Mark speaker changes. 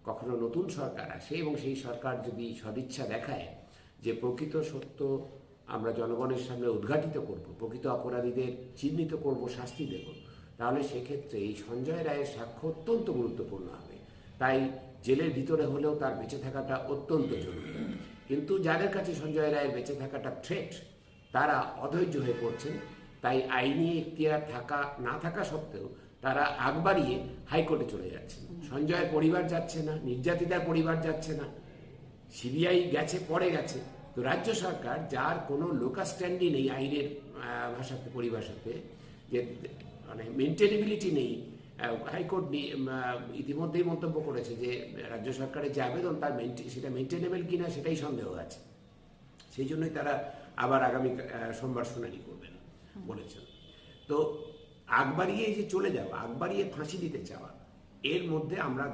Speaker 1: কখনো নতুন সরকার আসে এবং সেই সরকার যদি সদিচ্ছা দেখায় যে প্রকৃত সত্য আমরা জনগণের সামনে উদ্ঘাটিত করব, প্রকৃত অপরাধীদের চিহ্নিত করব, শাস্তি দেব, তাহলে সেক্ষেত্রে এই সঞ্জয় রায়ের সাক্ষ্য অত্যন্ত গুরুত্বপূর্ণ হবে। তাই জেলের ভিতরে হলেও তার বেঁচে থাকাটা অত্যন্ত জরুরি। কিন্তু যাদের কাছে সঞ্জয় রায়ের বেঁচে থাকাটা থ্রেট, তারা অধৈর্য হয়ে পড়ছেন। তাই আইনি এখতিয়ার থাকা না থাকা সত্ত্বেও তারা আগ বাড়িয়ে হাইকোর্টে চলে যাচ্ছেন। সঞ্জয়ের পরিবার যাচ্ছে না, নির্যাতিতার পরিবার যাচ্ছে না, সিবিআই গেছে, পরে গেছে। তো রাজ্য সরকার, যার কোনো লোকাল স্ট্যান্ডই নেই আইনের ভাষাতে পরিভাষাতে, যে মানে মেনটেনেবিলিটি নেই, হাইকোর্ট ইতিমধ্যেই মন্তব্য করেছে যে রাজ্য সরকারের যে আবেদন তার সেটা মেনটেনেবল কিনা সেটাই সন্দেহ আছে। সেই জন্যই তারা আবার আগামী সোমবার শুনানি করবেন বলেছেন। তো আগ বাড়িয়ে যে চলে যাওয়া, আগ বাড়িয়ে ফাঁসি দিতে চাওয়া, এর মধ্যে আমরা